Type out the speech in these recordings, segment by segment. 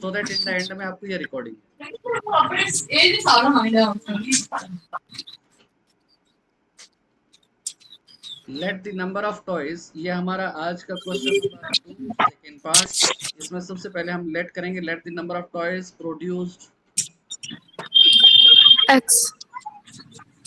So that in the end में आपको ये recording. Let the number of toys, ये हमारा आज का क्वेश्चन नंबर 2 सेकंड पार्ट। इसमें सबसे पहले हम लेट करेंगे, let the number of toys produced X. on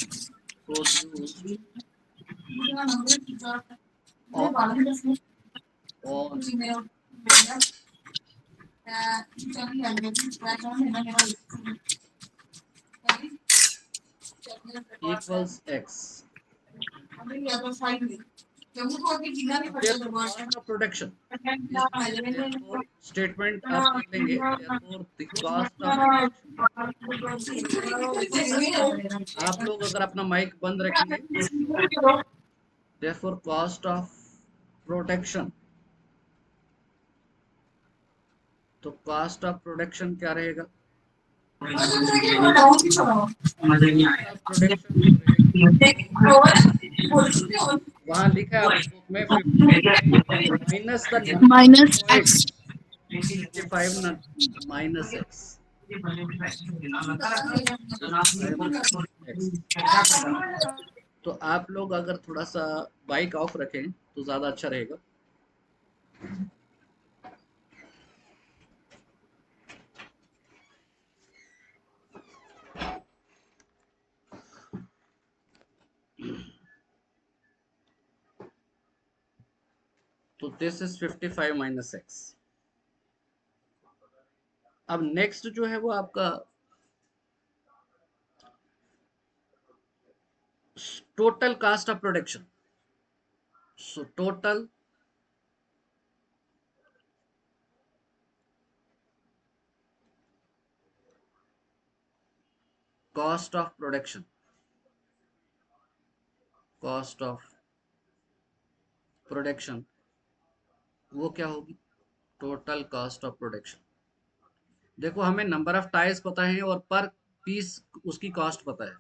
equals X. Therefore, cost of production is therefore statement आप लिख देंगे, therefore the cost of production। आप लोग अगर अपना माइक बंद रखेंगे, therefore cost of production, तो cost of production क्या रहेगा? वहाँ लिखा है आपकी बुक में 55 minus the Minus X. 55 minus x, तो आप लोग अगर थोड़ा सा बाइक ऑफ रखें तो ज्यादा अच्छा रहेगा। तो दिस इज 55 माइनस एक्स। अब नेक्स्ट जो है वो आपका total cast of production. So total cost of production, cost of production वो क्या होगी? Total cost of production. देखो हमें नंबर ऑफ टायर्स पता है और पर पीस उसकी कॉस्ट पता है।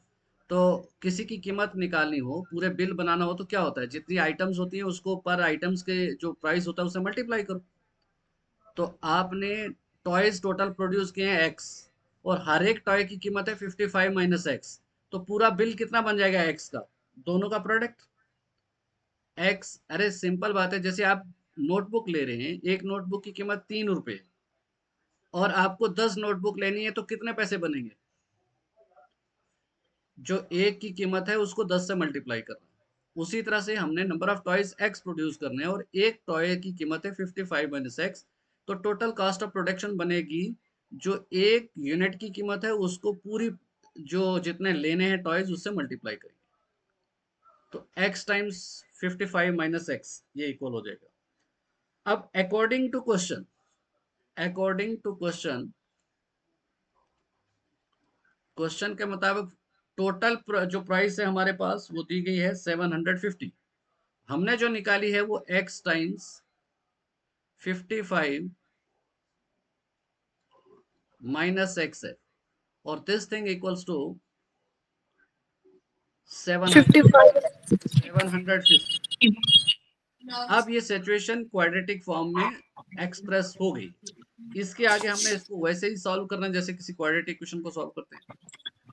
तो किसी की कीमत निकालनी हो, पूरे बिल बनाना हो, तो क्या होता है, जितनी आइटम्स होती हैं उसको पर आइटम्स के जो प्राइस होता है उससे मल्टीप्लाई करो। तो आपने टॉयज टोटल प्रोड्यूस किए हैं एक्स, और हर एक टॉय की कीमत है 55 माइनस एक्स, तो पूरा बिल कितना बन जाएगा एक्स का? दोनों का प्रोडक्ट एक्स। अरे सिंपल बात है, जैसे आप नोटबुक ले रहे हैं, एक नोटबुक की कीमत 3 रुपए और आपको 10 नोटबुक लेनी है, तो कितने पैसे बनेंगे? जो एक की कीमत है उसको 10 से मल्टीप्लाई करना। उसी तरह से हमने number of toys x produce करने हैं और एक टॉय की कीमत है 55 माइनस एक्स, तो टोटल कॉस्ट ऑफ प्रोडक्शन बनेगी जो एक यूनिट की कीमत है उसको पूरी जो जितने लेने हैं टॉयज उससे मल्टीप्लाई करेंगे, तो x टाइम्स 55 माइनस एक्स ये इक्वल हो जाएगा। अब according to question, according to question, question के मुताबिक टोटल जो प्राइस है हमारे पास वो दी गई है 750। हमने जो निकाली है वो x टाइम्स 55 माइनस एक्स है, और दिस थिंग इक्वल्स टू 750। अब ये सिचुएशन क्वाड्रेटिक फॉर्म में एक्सप्रेस हो गई। इसके आगे हमने इसको वैसे ही सॉल्व करना है जैसे किसी क्वाड्रेटिक इक्वेशन को सॉल्व करते हैं।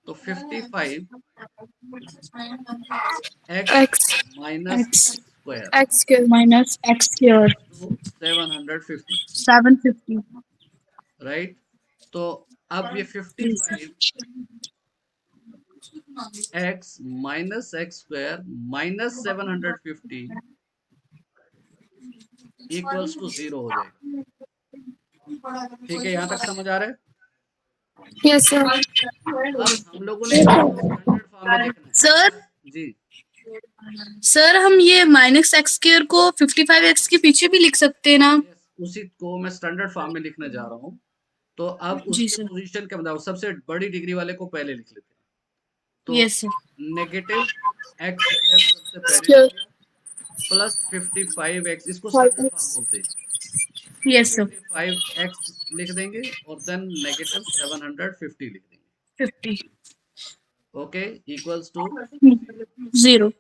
तो 55 x X. Minus X. Square X square minus X square. To 750, 750. Right. तो अब ये 55 x minus x square minus 750 equals to 0 हो जाएगा। ठीक है, यहाँ तक समझ आ रहा है? Yes, sir. अब हम लोगों ने स्टैंडर्ड फॉर्म में लिखना है सर, जी। सर हम ये माइनस एक्स स्क्वायर को 55x के पीछे भी लिख सकते हैं ना? Yes, उसी को मैं स्टैंडर्ड फॉर्म में लिखने जा रहा हूँ। तो अब जी उसके सर। पोजीशन के मतलब सबसे बड़ी डिग्री वाले को पहले लिख लेते हैं। तो yes sir. Negative x square सबसे पहले लिख स्क्वायर दिया, प्लस 55x, इसको स्टैंडर्ड फॉर्म 5x. बोलते हैं। Yes sir. 55x लिख देंगे और देन नेगेटिव 750 लिख देंगे। 50. Okay, equals to 0.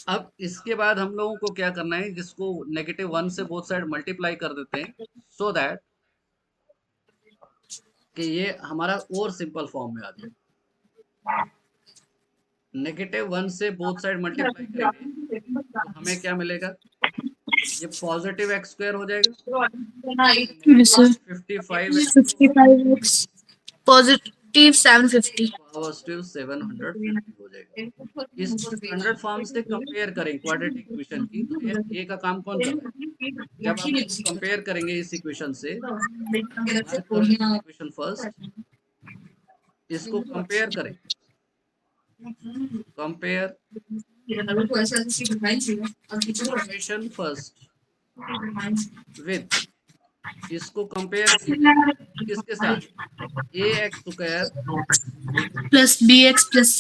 अब इसके बाद हम लोगों को क्या करना है, जिसको -1 से बोथ साइड मल्टीप्लाई कर देते हैं, सो दैट कि ये हमारा और सिंपल फॉर्म में आ जाए। -1 से बोथ साइड मल्टीप्लाई करेंगे तो हमें क्या मिलेगा, ये पॉजिटिव एक्स स्क्वायर हो जाएगा, Yes, sir. 55 एक्स होगा, 55x positive 750. पॉजिटिव 750 हो जाएगा। इसको स्टैंडर्ड फॉर्म से कंपेयर करें क्वाड्रेटिक इक्वेशन की, तो ए का काम कौन कर रहा है? जब आप इसको कंपेयर करेंगे इस इक्वेशन से, मार्क करो इक्वेशन फर्स्ट, इसको कंपेयर करें, कंपेयर इक्वेशन फर्स्ट विद, इसको कंपेयर कीजिए किसके साथ, a x square Plus bx plus c.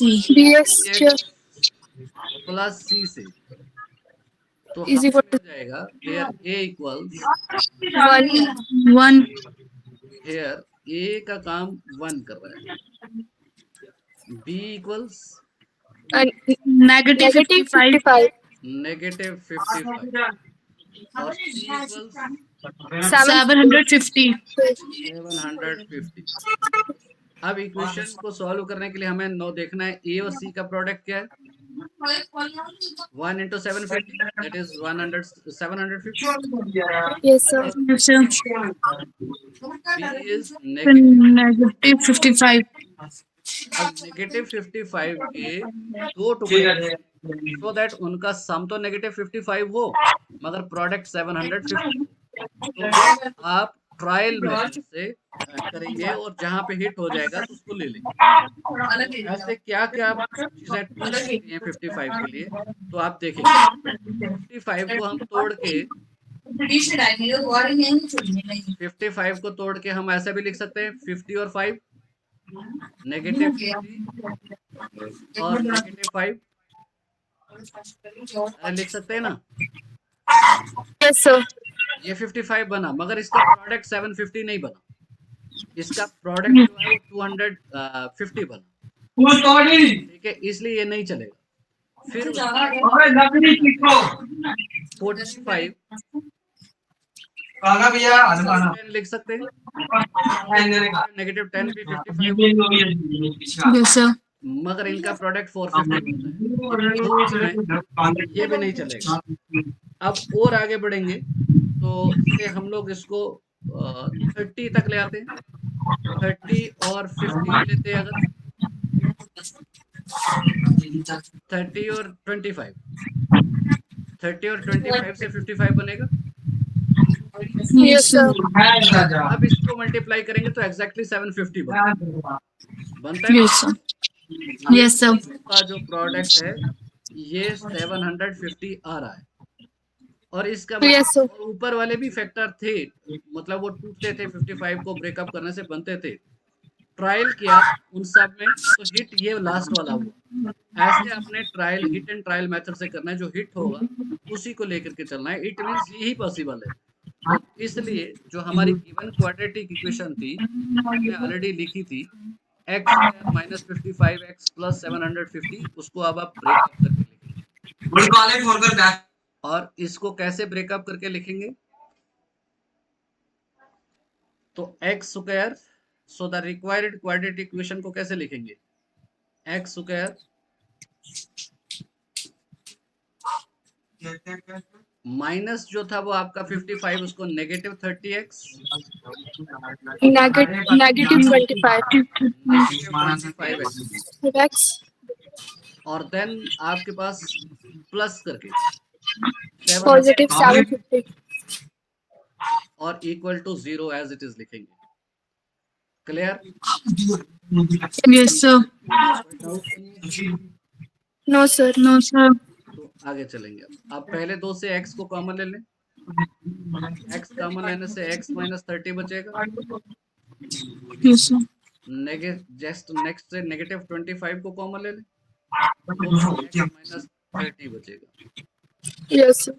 Plus c से, तो Is हमें equal मिल to जाएगा here a equals, 1. Here a का काम 1 कर रहा है, बी इक्वल्स Negative 55. -55 और सी इक्वल्स 750. 750। अब इक्वेशन को सॉल्व करने के लिए हमें नो देखना है ए और सी का प्रोडक्ट क्या है, 1 into 750 that is 750, Yes, sir. Yes, sir. b is negative, Negative 55. अब -55 के दो टुकड़े सो दैट उनका सम तो -55 हो मगर प्रोडक्ट 750 हो, तो वो आप ट्रायल मेथड से करेंगे और जहां पे हिट हो जाएगा तो उसको ले लेंगे। ऐसे क्या क्या चीजें पूछ सकती हैं 55 के लिए, तो आप देखेंगे 55 को हम तोड़ के 55 को तोड़ के हम ऐसा भी लिख सकते हैं 50 और 5, -50 और -5, लिख सकते हैं ना। Yes, sir. ये 55 बना मगर इसका प्रोडक्ट 750 नहीं बना, इसका प्रोडक्ट जो है वो 250 बना, ठीक है, इसलिए ये नहीं चलेगा। फिर 45 10 लिख सकते हैं, -10 भी 55 Yes, sir. मगर इनका प्रोडक्ट 450 है, ये भी नहीं चलेगा। अब और आगे बढ़ेंगे तो से हम लोग इसको 30 तक ले आते हैं, 30 और 50 लेते हैं अगर, 30 और 25, 30 और 25 से 55 बनेगा। Yes, sir. अब इसको मल्टीप्लाई करेंगे तो एग्जैक्टली 750 बनता है। Yes, sir. Yes, sir. का जो प्रोडक्ट है ये 750 आ रहा है और इसका Yes, sir. और ऊपर वाले भी फैक्टर थे, मतलब वो टूटते थे 55 को ब्रेकअप करने से बनते थे, ट्रायल किया उन सब में तो हिट ये लास्ट वाला हुआ। ऐसे अपने trial hit and trial method से करना है, जो हिट होगा उसी को लेकर के चलना है, इट मींस यही पॉसिबल है। तो इसलिए जो हमारी गिवन क्वाड्रेटिक इक्वेशन थी हमने ऑलरेडी लिखी थी, x माइनस 55x प्लस 750, उसको अब आप ब्रेकअप करके लिखेंगे। और इसको कैसे ब्रेकअप करके लिखेंगे, तो x square, so the required quadratic equation को कैसे लिखेंगे, x स्क्वायर माइनस जो था वो आपका 55, उसको -30x -25x और देन आपके पास प्लस करके positive 750. और equal to 0 as it is लिखेंगे। Clear? Yes, sir. No, sir. No, sir. तो आगे चलेंगे। अब पहले दो से x को कॉमन ले लें, x कॉमन लेने से x माइनस 30 बचेगा, Yes, sir. जस्ट नेक्स्ट से -25 को कॉमन ले लें, माइनस 30 बचेगा। Yes, sir.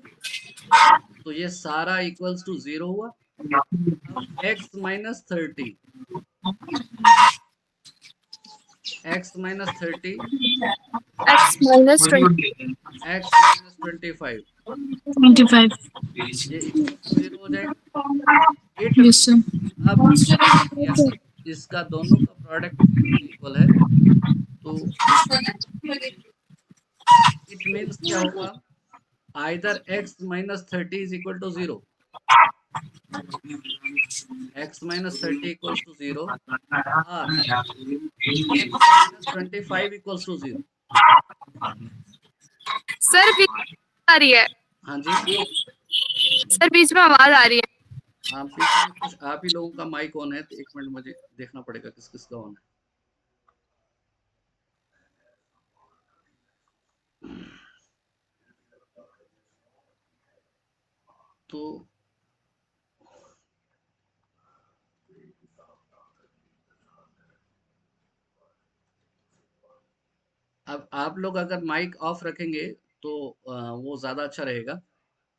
तो ये सारा इक्वल्स टू 0 हुआ। x minus 30, x minus 30, X minus 20. x minus 25, 25. ये 0 हो जाएगा। Yes, sir. अब इसका दोनों का प्रोडक्ट 0 के इक्वल है, तो इट मीन्स क्या होगा, either x minus 30 is equal to 0, x minus 30 equals to 0, और x minus 25 equals to 0। Sir बीच में आ रही है। हाँ जी, सर बीच में आवाज आ रही है। हाँ बीच में कुछ आप ही लोगों का माइक ऑन है, तो 1 मिनट मुझे देखना पड़ेगा किस किस का ऑन है। तो अब आप लोग अगर माइक ऑफ रखेंगे तो वो ज़्यादा अच्छा रहेगा।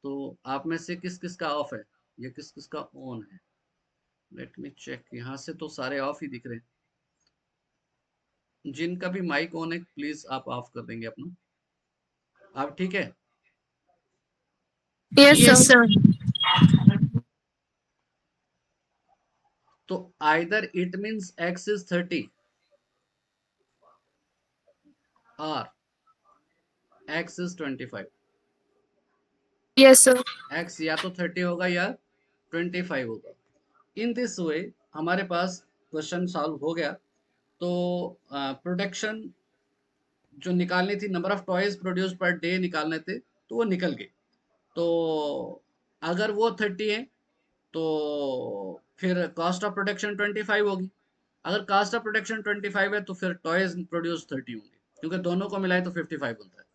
तो आप में से किस किस का ऑफ है, या किस किस का ऑन है? लेट मी चेक, यहाँ से तो सारे ऑफ ही दिख रहे हैं। जिनका भी माइक ऑन है प्लीज आप ऑफ कर देंगे अपना। आप ठीक है? Yes sir. तो either it means x is 30 और x is 25। Yes sir. x या तो 30 होगा या 25 होगा। इन दिस वे हमारे पास क्वेश्चन सॉल्व हो गया। तो प्रोडक्शन जो निकालनी थी, number of toys produce per day निकालने थे, तो वो निकल गए। तो अगर वो 30 है तो फिर कॉस्ट ऑफ प्रोडक्शन 25 होगी। अगर कॉस्ट ऑफ प्रोडक्शन 25 है तो फिर टॉयज प्रोड्यूस 30 होंगे, क्योंकि दोनों को मिलाए तो 55 बनता है।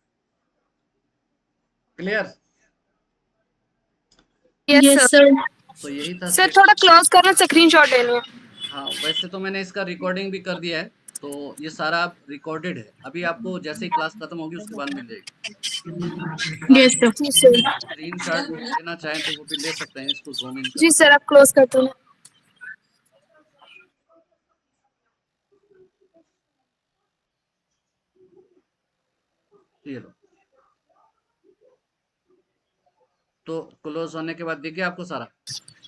क्लियर? Yes sir. तो यही था सर थोड़ा स्टेटमेंट। क्लोज करना, स्क्रीनशॉट लेनी है। हाँ वैसे तो मैंने इसका रिकॉर्डिंग भी कर दिया है, तो ये सारा रिकॉर्डेड है। अभी आपको जैसे ही क्लास खत्म होगी उसके बाद मिल जाएगी। तो आप यस सर। जी सर। स्क्रीनशॉट लेना चाहें तो वो भी ले सकते हैं, इसको जूम इन जी करके। सर, आप क्लोज कर दो। ये लो। तो क्लोज होने के बाद दिख गया आपको सारा?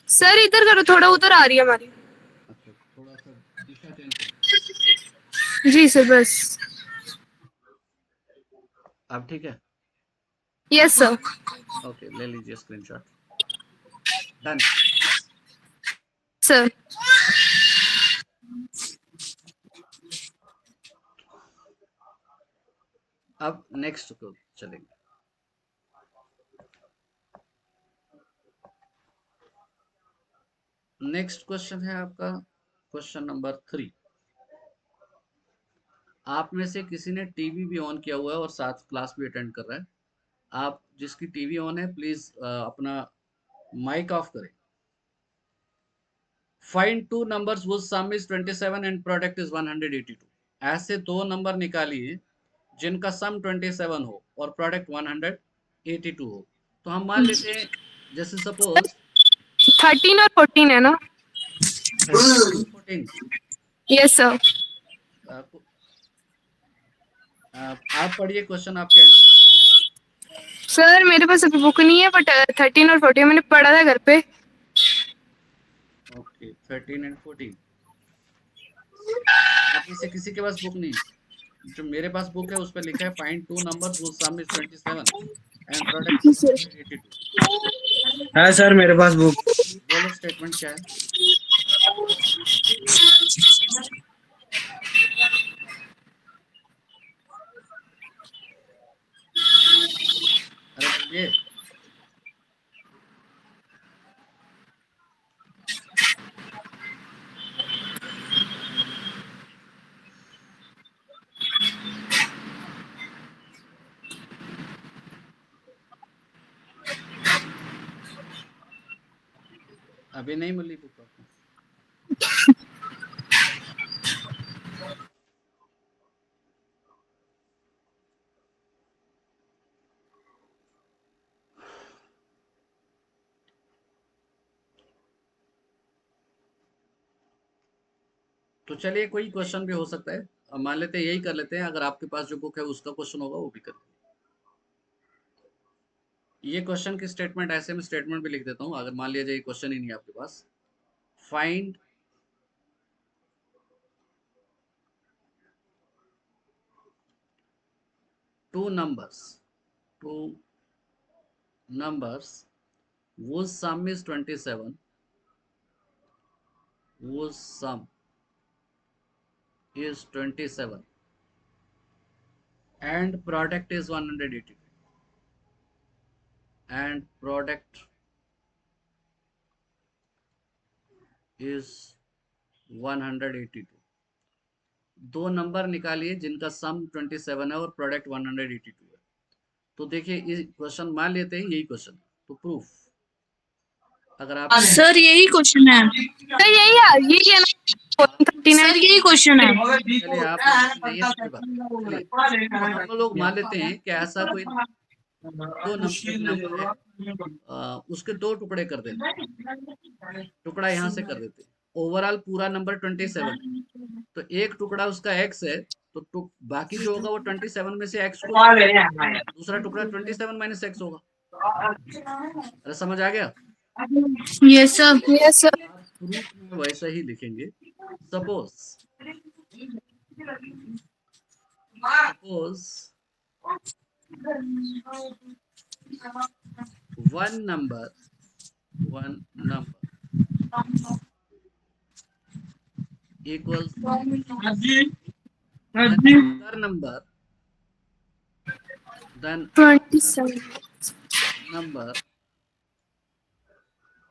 सर इधर करो, थोड़ा उधर आ रही है हमारी। अच्छा, थोड़ा सा दिशा चेंज करो। जी सर बस। अब ठीक है? Yes sir. ओके, ले लीजिए स्क्रीनशॉट। डन। सर। अब नेक्स्ट को चलेंगे। नेक्स्ट क्वेश्चन है आपका क्वेश्चन नंबर 3। आप में से किसी ने टीवी भी ऑन किया हुआ है और साथ क्लास भी अटेंड कर रहा है। आप जिसकी टीवी ऑन है प्लीज अपना माइक ऑफ करें। Find two numbers whose sum is 27 and product is 182। ऐसे दो नंबर निकालिए जिनका सम 27 हो और प्रोडक्ट 182 हो। तो हम मान लेते हैं, जैसे सपोज 13 और 14 है ना? 13 और 14। Yes sir. आप पढ़िए क्वेश्चन आपके एंड में। सर मेरे पास अभी बुक नहीं है, बट 13 और 14 मैंने पढ़ा था घर पे। Okay, 13 and 14। आप में से किसी के पास बुक नहीं? जो मेरे पास बुक है उस पर लिखा है find two numbers whose sum is 27 and product जी इज सर। 182। है सर मेरे पास बुक। बोलो स्टेटमेंट क्या है? अरे बोलिए। अभी नहीं मिली बुक आपको? तो चलिए, कोई क्वेश्चन भी हो सकता है। अब मान लेते हैं यही कर लेते हैं, अगर आपके पास जो बुक है उसका क्वेश्चन होगा वो भी कर। ये क्वेश्चन की स्टेटमेंट ऐसे में स्टेटमेंट भी लिख देता हूँ, अगर मान लिया जाए क्वेश्चन ही नहीं है आपके पास। Find two numbers whose sum is 27, whose sum is 27 and product is 182, and product is 182. दो नंबर निकालिए जिनका सम 27 है और प्रोडक्ट 182 है। तो देखिए इस क्वेश्चन मान लेते हैं यही क्वेश्चन, तो प्रूफ अगर आप सर यही क्वेश्चन है। सर यही है, यही है ना, 39। सर यही क्वेश्चन है। चलिए आप नहीं है तो कोई बात नहीं। चलिए तो हम लोग मान लेते हैं कि ऐसा कोई दो नंबर है, उसके दो टुकड़े कर देते हैं, टुकड़ा यहाँ से कर देते हैं। ओवरऑल पूरा नंबर 27 है, तो एक टुकड़ा उसका x है, तो बाकी जो होगा वो 27 में से x को, दूसरा टुकड़ा 27 माइनस x होगा। अरे समझ आ गया? Yes sir. Yes sir. आप प्रूफ में वैसा ही लिखेंगे। Suppose one number equals another number, then 27 number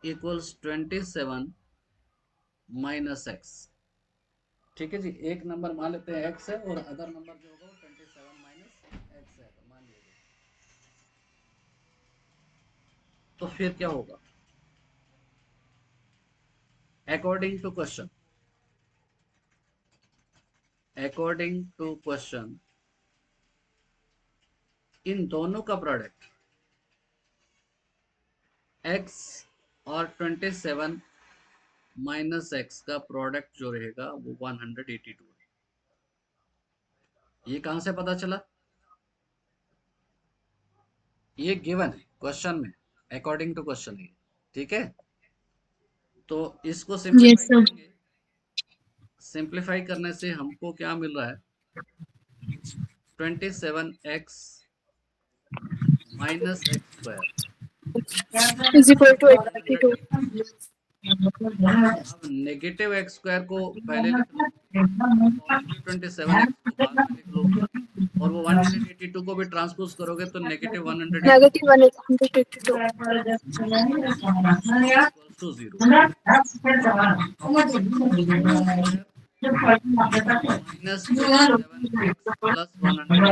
equals 27 minus x। ठीक है जी, एक नंबर मान लेते हैं x है और अदर नंबर जो होगा वो 27 माइनस x है, तो मान लीजिए। तो फिर क्या होगा? अकॉर्डिंग टू क्वेश्चन इन दोनों का प्रोडक्ट x और 27 माइनस x का प्रोडक्ट जो रहेगा वो 182 है। ये कहां से पता चला? ये गिवन है क्वेश्चन में, अकॉर्डिंग टू क्वेश्चन है, ठीक है। तो इसको यस सर। सिंप्लीफाई करने से हमको क्या मिल रहा है? 27x minus x square is equal to 82। अब नेगेटिव एक्स स्क्वायर को पहले लिख लो, पॉजिटिव 27x को बाद में लिख लो, और वो 182 को भी ट्रांसपोज करोगे तो negative 182 negative 182 to 0 minus 27x plus 182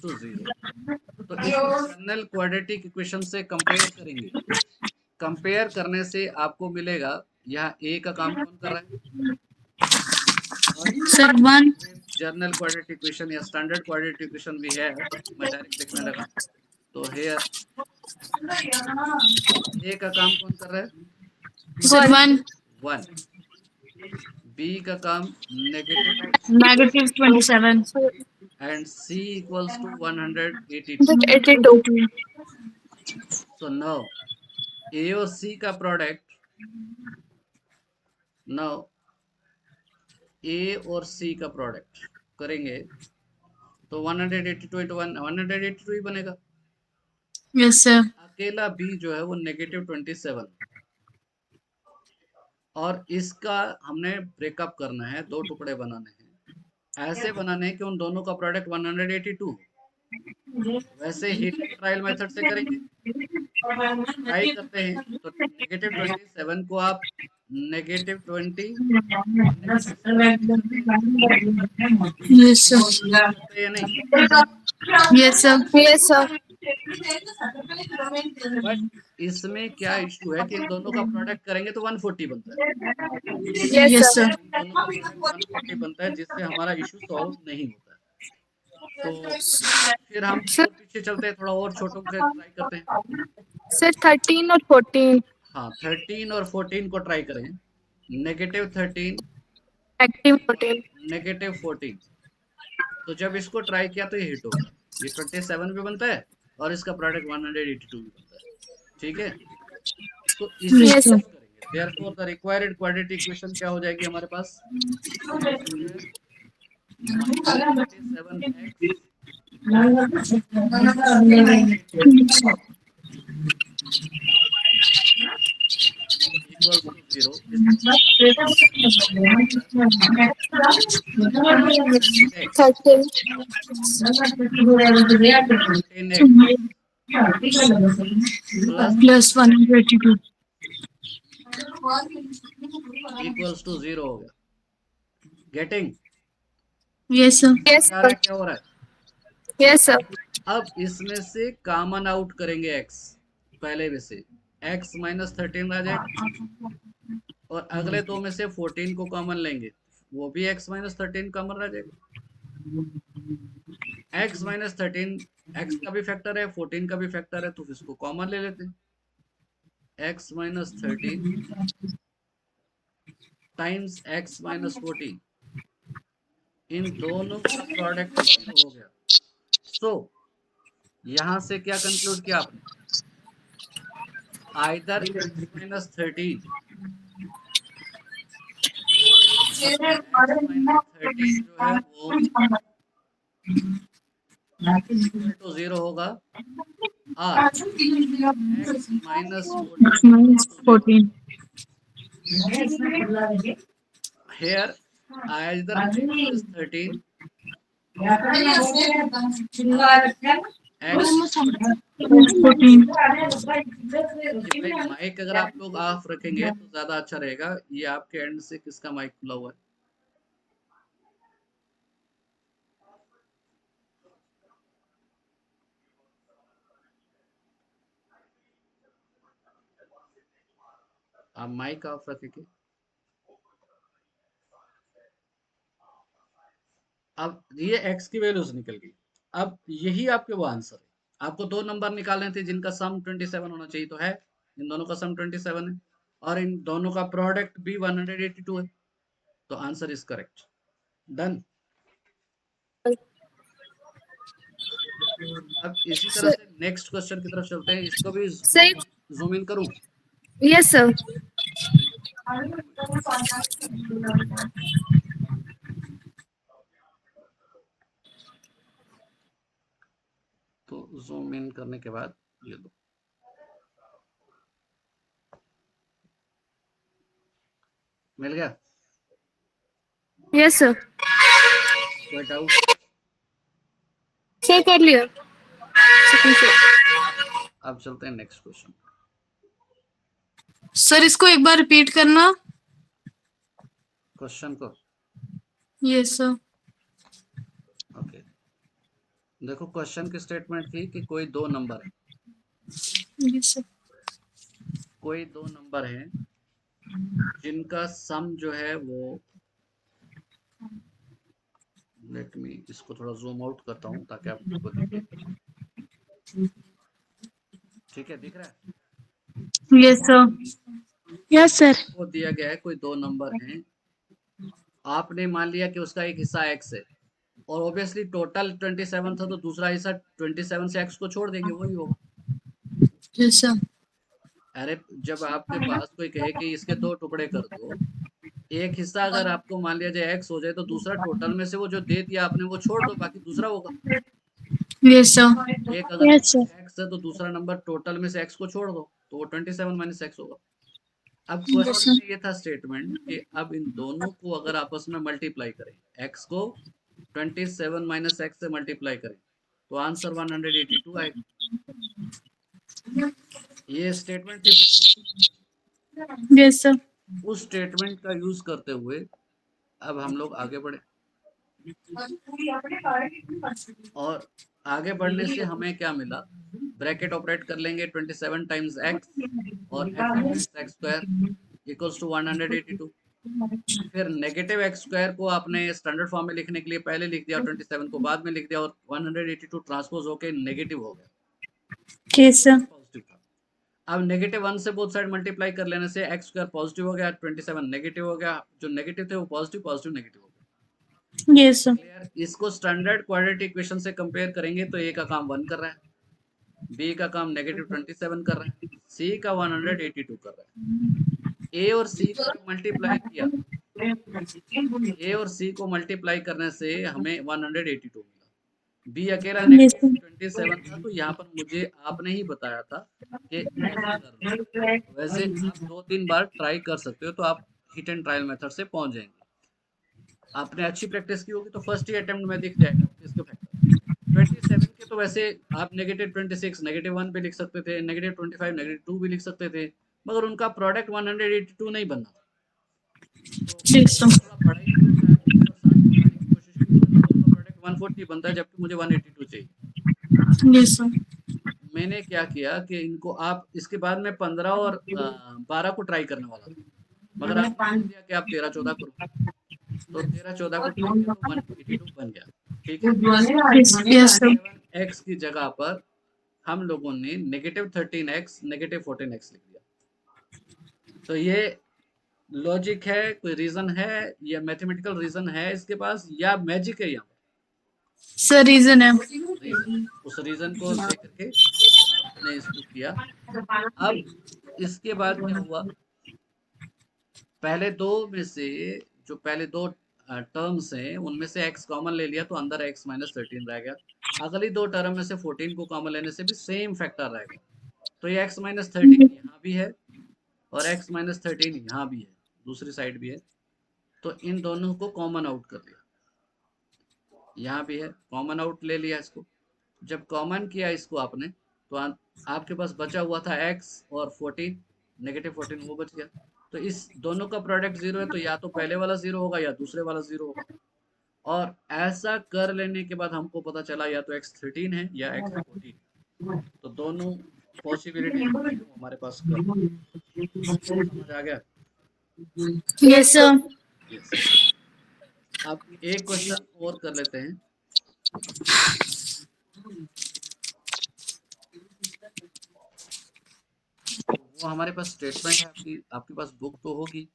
to 0। तो इस जनरल क्वाड्रेटिक इक्वेशन से कंपेयर करेंगे। कंपेयर करने से आपको मिलेगा यहाँ ए का काम कौन कर रहा है? सर 1। जनरल क्वाड्रेटिक इक्वेशन या स्टैंडर्ड क्वाड्रेटिक इक्वेशन भी है, मैं डायरेक्ट लिखने लगा। तो हियर ए का काम कौन कर रहा है? सर 1। बी का काम negative 27 and C equals to 182। 82। So now A और C का प्रोडक्ट, नाउ A और C का प्रोडक्ट करेंगे तो 182 into 182 ही बनेगा। Yes sir. अकेला B जो है वो नेगेटिव 27, और इसका हमने ब्रेकअप करना है, दो टुकड़े बनाने हैं। ऐसे बनाने हैं कि उन दोनों का प्रोडक्ट 182, वैसे ही ट्रायल मेथड से करेंगे। ट्राई करते हैं तो नेगेटिव 27 को आप नेगेटिव 20 यस सर। या नहीं? Yes sir. Yes sir. But इसमें क्या इशू है कि इन दोनों का प्रोडक्ट करेंगे तो 140 बनता है। Yes sir. दोनों का प्रोडक्ट 140 बनता है, जिससे हमारा इशू सॉल्व नहीं होता है। तो फिर हम और पीछे चलते हैं, थोड़ा और छोटों से ट्राई करते हैं। सर 13 और 14। हाँ, 13 और 14 को ट्राई करें। Negative 13 negative 14। नेगेटिव 14, तो जब इसको ट्राई किया तो ये हिट होगा। ये 27 भी बनता है और इसका प्रोडक्ट 182 भी बनता है, ठीक है। तो इसे Yes, sir. करेंगे। Therefore the required quadratic equation क्या हो जाएगी हमारे पास? इक्वल टू 0, इसका मतलब 13. 13x प्लस 182 इक्वल्स टू 0 हो गया। गेटिंग? यस सर Yes, क्या sir. हो रहा है? Yes, sir. अब इसमें से कॉमन आउट करेंगे x, पहले में से x माइनस 13 आ जाएगा और अगले दो में से 14 को कॉमन लेंगे, वो भी x माइनस 13 कॉमन रह जाएगा। x माइनस 13 x का भी फैक्टर है, 14 का भी फैक्टर है, तो इसको कॉमन ले लेते हैं। x minus 13 times x minus 14, इन दोनों का प्रोडक्ट 0 हो गया। सो यहां से क्या कंक्लूड किया आपने? आइदर x माइनस 13 जो है वो इक्वल टू 0 होगा और x minus 14 14 here either x is 13 x 14 ये भाई माइक अगर आप लोग ऑफ रखेंगे तो ज्यादा अच्छा रहेगा। ये आपके एंड से किसका माइक खुला हुआ है? आप माइक ऑफ रखेंगे। अब ये x की वैल्यूज निकल गई। अब यही आपके वो आंसर है। आपको दो नंबर निकालने थे जिनका सम 27 होना चाहिए, तो है इन दोनों का सम 27 है और इन दोनों का प्रोडक्ट भी 182 है, तो आंसर इज करेक्ट। डन। अब इसी तरह Sir. से नेक्स्ट क्वेश्चन की तरफ चलते हैं। इसको भी Sir. जूम इन करूं? Yes, sir. तो जूम इन करने के बाद ये दो मिल गया। Yes, sir. कोई डाउट? Sir, कर लिया. Second sir. अब चलते हैं नेक्स्ट क्वेश्चन। सर इसको एक बार रिपीट करना। क्वेश्चन को यस सर। ओके, देखो क्वेश्चन की स्टेटमेंट थी कि कोई दो नंबर है, यस सर। कोई दो नंबर है जिनका सम जो है वो, लेट मी इसको थोड़ा जूम आउट करता हूं ताकि आपको दिखे। ठीक है, दिख रहा है? Yes sir. Yes sir. वो दिया गया है कोई दो नंबर हैं, आपने मान लिया कि उसका एक हिस्सा x है और ऑब्वियसली टोटल 27 था, तो दूसरा हिस्सा 27 से x को छोड़ देंगे, वही होगा। Yes sir. अरे जब आपके पास कोई कहे कि इसके दो टुकड़े कर दो, एक हिस्सा अगर आपको मान लिया जाए x हो जाए, तो दूसरा टोटल में से वो जो दे दिया आपने वो छोड़ दो, बाकी दूसरा होगा। Yes sir. एक अगर यस सर। नंबर x है तो दूसरा नंबर टोटल में से x को छोड़ दो, तो वो 27 माइनस x होगा। अब क्वेश्चन में ये था स्टेटमेंट कि अब इन दोनों को अगर आपस में मल्टीप्लाई करें, x को 27 माइनस x से मल्टीप्लाई करें, तो आंसर 182 आएगा। ये स्टेटमेंट थी। Yes sir. उस स्टेटमेंट का यूज करते हुए अब हम लोग आगे बढ़े, और आगे बढ़ने से हमें क्या मिला? ब्रैकेट ऑपरेट कर लेंगे, 27 टाइम्स x और x times x square equals to 182। फिर नेगेटिव एक्स स्क्वायर को आपने स्टैंडर्ड फॉर्म में लिखने के लिए पहले लिख दिया, 27 को बाद में लिख दिया, और 182 ट्रांसपोज होके नेगेटिव हो गया। Yes sir. पॉजिटिव था। अब नेगेटिव 1 से बोथ साइड मल्टीप्लाई कर लेने से एक्स स्क्वायर पॉजिटिव हो गया, 27 नेगेटिव हो गया, जो नेगेटिव थे वो पॉजिटिव, पॉजिटिव नेगेटिव हो गया। Yes sir. क्लियर? इसको स्टैंडर्ड क्वाड्रेटिक इक्वेशन से कंपेयर करेंगे तो ए का काम 1 कर रहा है, बी का काम नेगेटिव 27 कर रहा है, सी का 182 कर रहा है। ए और सी को जब मल्टीप्लाई किया ए और सी को मल्टीप्लाई करने से हमें 182 मिला। बी अकेला Yes, sir. -27 था, तो यहाँ पर मुझे आपने ही बताया था कि ऐसे कर लो। वैसे आप 2-3 बार ट्राई कर सकते हो, तो आप हिट एंड ट्रायल मेथड से पहुंच जाएंगे। आपने अच्छी प्रैक्टिस की होगी तो फर्स्ट ही अटेम्प्ट में दिख जाएगा आपके इसके फैक्टर। 27 के तो वैसे आप -26, -1 भी लिख सकते थे, -25, -2 भी लिख सकते थे, मगर उनका प्रोडक्ट 182 नहीं बनना था। तो Yes, sir. मैंने थोड़ा बड़ा ही नंबर उठाया 20 और 7 को उठाने की कोशिश की, तो इन दोनों का प्रोडक्ट 140 बनता है, जबकि मुझे 182 चाहिए। Yes, sir. मैंने क्या किया कि इनको आप इसके बाद में 15 और 12 को ट्राई करने वाला था, मगर आपने बोल दिया कि आप 13-14 करो, तो 13-14 को ट्राई किया तो 182 बन गया। ठीक है, Yes, yes, sir. 7x की जगह पर हम लोगों ने -13x, -14x लिख दिया। तो ये लॉजिक है, कोई रीजन है या मैथमेटिकल रीजन है इसके पास, या मैजिक है? यहाँ Sir, reason है. रीजन, उस रीजन को लेकर के आपने इसको किया। अब इसके बाद क्या हुआ, पहले दो में से जो पहले दो टर्म्स हैं उनमें से x कॉमन ले लिया, तो अंदर x-13 रह गया। अगली दो टर्म में से 14 को कॉमन लेने से भी सेम फैक्टर रहेगा, तो ये x-13 यहाँ भी है और x-13 यहाँ भी है, दूसरी साइड भी है, तो इन दोनों को कॉमन आउट कर लिया। यहाँ भी है, कॉमन आउट ले लिया इसको। जब कॉमन किया इसको आपने, तो आपके पास बचा हुआ था x और 14, -14 वो बच गया। तो इस दोनों का प्रोडक्ट 0 है, तो या तो पहले वाला 0 होगा या दूसरे वाला 0 होगा। और ऐसा कर लेने के बाद हमको पता चला या तो x-13 है या x-14, तो दोनों पॉसिबिलिटी हमारे पास कर, समझ आ गया? Yes, sir. यस। अब एक क्वेश्चन और कर लेते हैं। वो हमारे पास स्टेटमेंट है, आपके पास बुक तो होगी।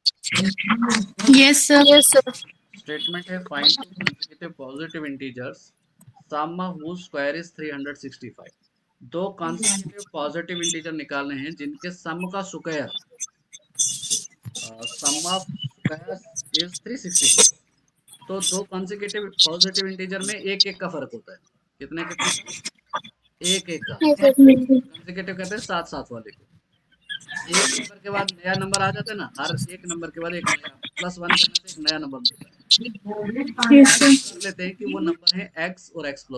Yes, sir. Yes, sir. Statement है, find two consecutive positive integers sum whose square is 365। दो consecutive पॉजिटिव इंटीजर निकालने हैं जिनके सम का square sum of squares is 365। तो दो consecutive पॉजिटिव इंटीजर में एक एक का फर्क होता है। कितने कितने का? एक एक का। Yes, sir. consecutive कहते हैं साथ साथ वाले को। एक नंबर के बाद नया नंबर आ जाता है ना, हर एक नंबर के बाद एक नया +1 करने से एक नया नंबर मिलता है। Yes, sir. कर लेते हैं कि वो नंबर है x और x+1।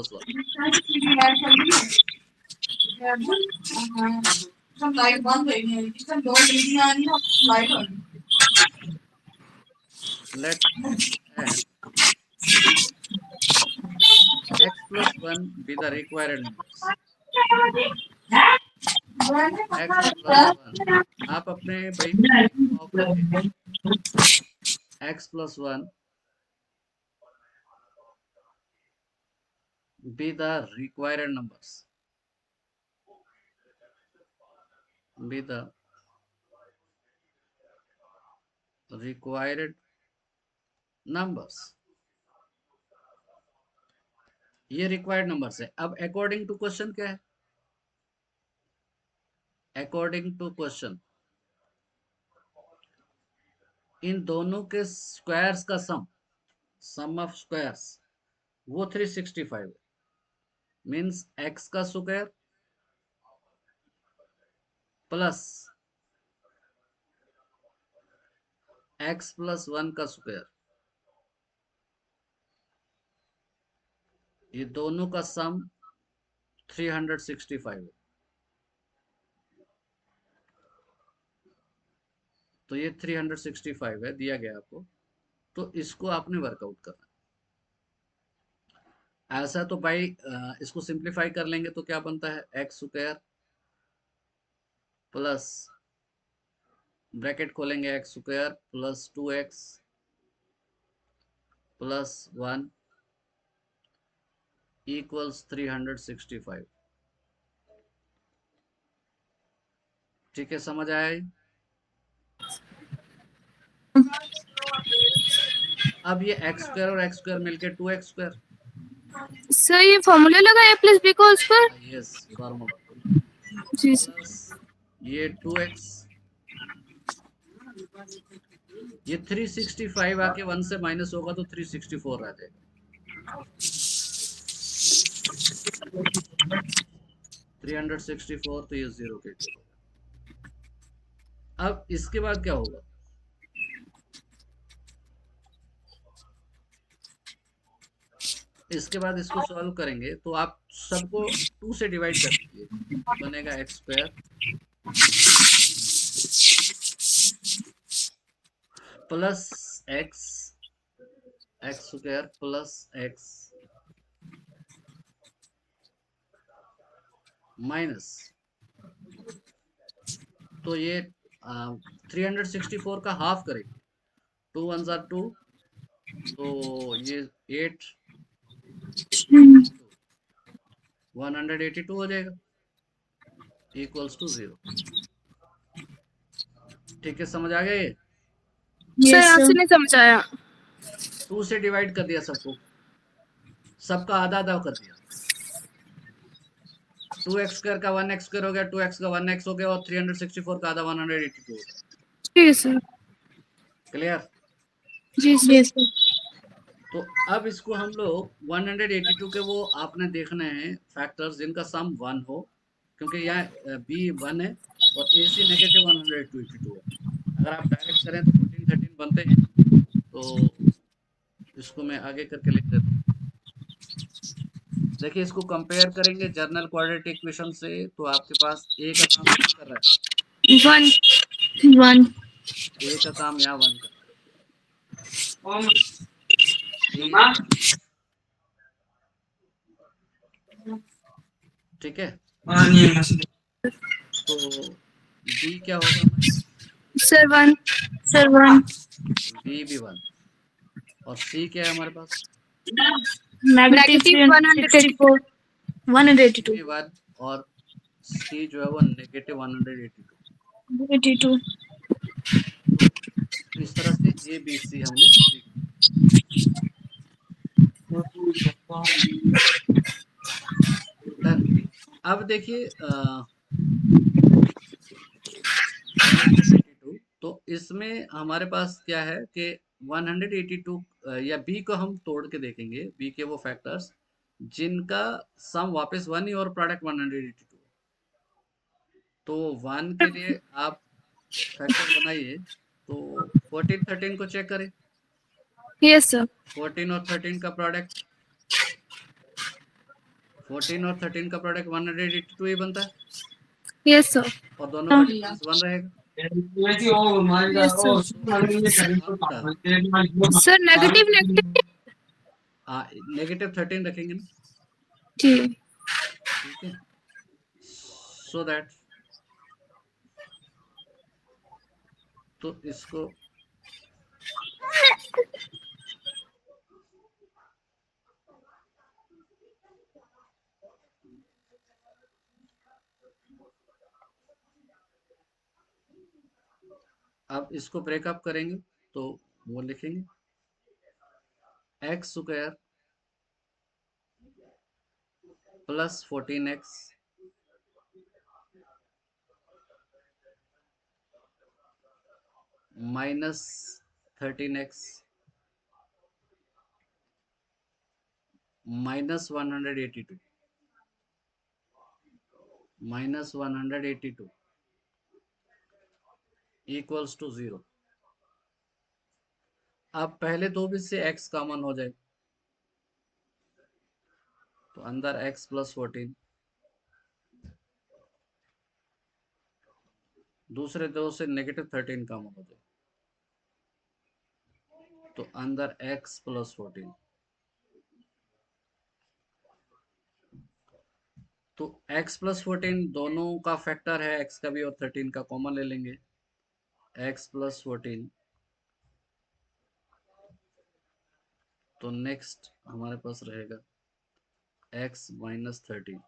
Let and x+1 be the required numbers। x+1 आप अपने भाई ऑफ करके x+1 be the required numbers, be the required numbers। ये रिक्वायर्ड नंबर्स है। अब अकॉर्डिंग टू क्वेश्चन क्या है? अकॉर्डिंग टू क्वेश्चन इन दोनों के स्क्वायर्स का सम ऑफ स्क्वायर्स वो 365 है। मीन्स x का स्क्वायर प्लस x+1 का स्क्वायर, ये दोनों का सम 365 है। तो ये 365 है, दिया गया आपको, तो इसको आपने वर्कआउट करना। ऐसा तो भाई इसको सिंप्लीफाई कर लेंगे तो क्या बनता है, एक्स स्क्वायर प्लस ब्रैकेट खोलेंगे x square plus 2x plus 1 equals 365। ठीक है, समझ आया ये? अब ये एक्स स्क्वायर और एक्स स्क्वायर मिलके 2x स्क्वायर। सर ये फॉर्मूला लगा a प्लस b को उस पर। यस, फॉर्मूला जी सर। प्लस ये 2x ये 365 आके 1 से माइनस होगा तो 364 आ जाएगा। 364 तो ये 0 के इक्वल होगा। अब इसके बाद क्या होगा, इसके बाद इसको सॉल्व करेंगे तो आप सबको 2 से डिवाइड कर दीजिए, बनेगा x square plus x, x square plus x minus, तो ये 364 का हाफ करेंगे, 2 वन जार 2, तो ये 8 182 हो जाएगा इक्वल्स टू 0। ठीक है, समझ आ गया ये? सर यस यहाँ से सर। नहीं समझ आया। 2 से डिवाइड कर दिया सबको, सबका आधा आधा कर दिया। 2x स्क्वायर का 1x स्क्वायर हो गया, 2x का 1x हो गया, और 364 का आधा 182 हो गया। ठीक है सर। क्लियर? जी सर। Yes sir. तो अब इसको हम लोग 182 के वो आपने देखने हैं फैक्टर्स जिनका सम 1 हो, क्योंकि यहाँ बी 1 है और ए सी नेगेटिव 182 है। अगर आप डायरेक्ट करें तो 14 13 बनते हैं, तो इसको मैं आगे करके लिख देता हूँ। देखिए, इसको कंपेयर करेंगे जर्नल क्वाड्रेटिक इक्वेशन से, तो आपके पास ए का काम कौन कर रहा है? 1। 1। ए का काम यहाँ 1 कर रहा है। ए 1, ठीक है। तो बी क्या होगा हमारे पास? सर 1। सर 1। बी भी 1, और सी क्या है हमारे पास? नेगेटिव नेगेटिव 364 182 भी 1, और सी जो है वो नेगेटिव 182। 82। तो इस तरह से ए बी सी हमने लिख दिया। डन। अब देखिए 182, तो इसमें हमारे पास क्या है कि 182 या बी को हम तोड़ के देखेंगे, बी के वो फैक्टर्स जिनका सम वापस 1 ही और प्रोडक्ट 182। तो 1 के लिए आप फैक्टर बनाइए, तो 14 13 को चेक करें। Yes sir. 14 और 13 का प्रोडक्ट, 14 और 13 का प्रोडक्ट 182 ही बनता है, यस सर। और दोनों का डिफरेंस 1 रहेगा। Yes sir. तो आपका सर नेगेटिव नेगेटिव। नेगेटिव 13 रखेंगे ना, जी। ठीक है, सो दैट, तो इसको अब इसको ब्रेकअप करेंगे तो वो लिखेंगे x square plus 14x minus 13x minus 182 minus 182 equals to 0। अब पहले दो में से x कॉमन हो जाए, तो अंदर x प्लस 14, दूसरे दो से नेगेटिव 13 कॉमन हो जाए, तो अंदर x प्लस 14। तो x प्लस 14 दोनों का फैक्टर है, x का भी और 13 का कॉमन ले लेंगे, x प्लस 14। तो नेक्स्ट हमारे पास रहेगा x माइनस 13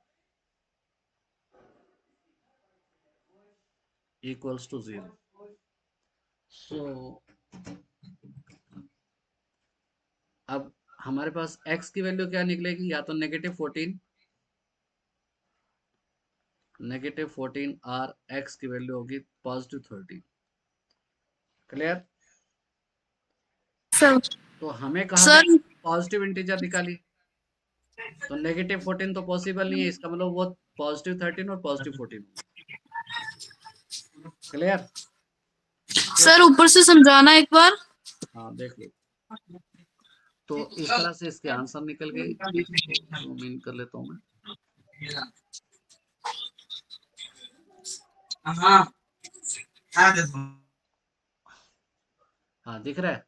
इक्वल्स टू 0। सो अब हमारे पास x की वैल्यू क्या निकलेगी, या तो नेगेटिव 14 और x की वैल्यू होगी पॉजिटिव 13। क्लियर? सर तो हमें कहा सर गया पॉजिटिव इंटीजर निकालिए, तो नेगेटिव 14 तो पॉसिबल नहीं है, इसका मतलब वो पॉजिटिव 13 और पॉजिटिव 14। क्लियर? सर ऊपर से समझाना एक बार। हाँ देख लो, तो इस तरह से इसके आंसर निकल गए। जूम इन कर लेता हूँ मैं। हाँ दिख रहा है।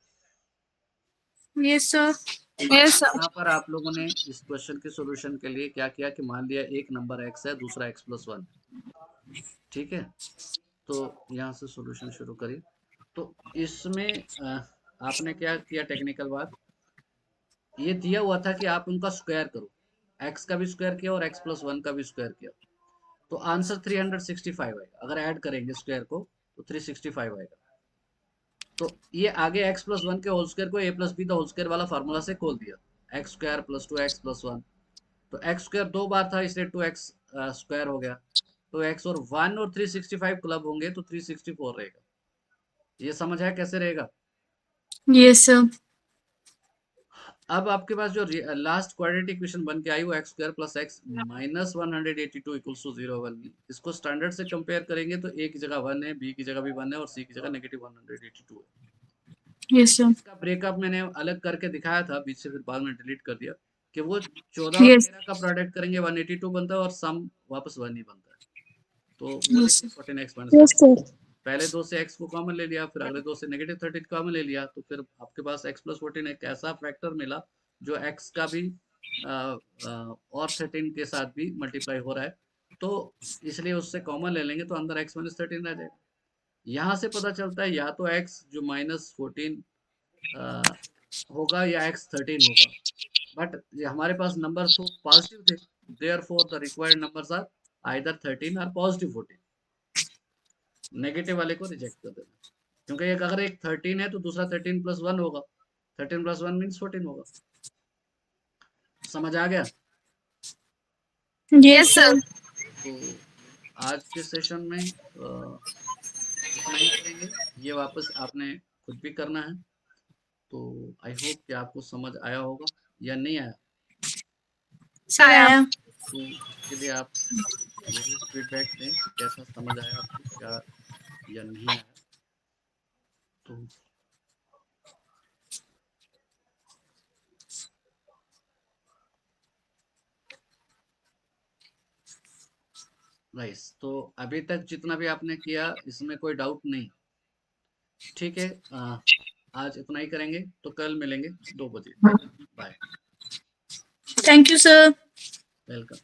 Yes sir. यस सर यहाँ पर आप लोगों ने इस क्वेश्चन के सॉल्यूशन के लिए क्या किया कि मान लिया एक नंबर x है, दूसरा x+1, ठीक है। तो यहाँ से सॉल्यूशन शुरू करिए। तो इसमें आपने क्या किया, टेक्निकल बात ये दिया हुआ था कि आप उनका स्क्वायर करो, x का भी स्क्वायर किया और x+1 का भी स्क्वायर किया, तो आंसर 365 आएगा। अगर ऐड करेंगे स्क्वायर को तो 365 आएगा। तो ये आगे x+1 के होल स्क्वायर को a+b द होल स्क्वायर वाला फार्मूला से खोल दिया, x² + 2x+1। तो x² 2 बार था इसलिए 2x स्क्वायर हो गया। तो x और 1 और 365 क्लब होंगे तो 364 रहेगा। ये समझ आया कैसे रहेगा? Yes sir. अब आपके पास जो लास्ट क्वाड्रेटिक इक्वेशन बन के आई वो x² + x - 182 = 0 1। इसको स्टैंडर्ड से कंपेयर करेंगे तो a की जगह 1 है, b की जगह भी 1 है और c की जगह -182 है। Yes sir. इसका ब्रेकअप मैंने अलग करके दिखाया था बीच से, फिर बाद में डिलीट कर दिया कि वो 14 और यस 13 का प्रोडक्ट करेंगे 182 बनता है और सम वापस 1 ही बनता है। तो वो यस देखिए 14x - यस 13, सर। पहले दो से x को कॉमन ले लिया, फिर अगले दो से -13 कॉमन ले लिया, तो फिर आपके पास x + 14 एक ऐसा फैक्टर मिला जो x का भी और 13 के साथ भी मल्टीप्लाई हो रहा है, तो इसलिए उससे कॉमन ले लेंगे तो अंदर x - 13 रह जाएगा। यहाँ से पता चलता है या तो x जो -14 होगा या x13 होगा, बट हमारे पास नंबर तो पॉजिटिव थे, therefore the required numbers are either 13 और पॉजिटिव 14। नेगेटिव वाले को रिजेक्ट कर देना, क्योंकि एक अगर एक 13 है तो दूसरा 13 + 1 होगा, 13 + 1 मीन्स 14 होगा। समझ आ गया? Yes yes sir. सर तो आज के सेशन में इतना ही करेंगे, ये वापस आपने खुद भी करना है। तो आई होप कि आपको समझ आया होगा या नहीं आया। सर आया। तो इसके लिए आप जरूर फीडबैक दें कि कैसा समझ आया आपको, क्या या नहीं आया। तो नाइस, तो अभी तक जितना भी आपने किया इसमें कोई डाउट नहीं, ठीक है। आज इतना ही करेंगे, तो कल मिलेंगे 2 बजे। Bye. Thank you sir. Welcome.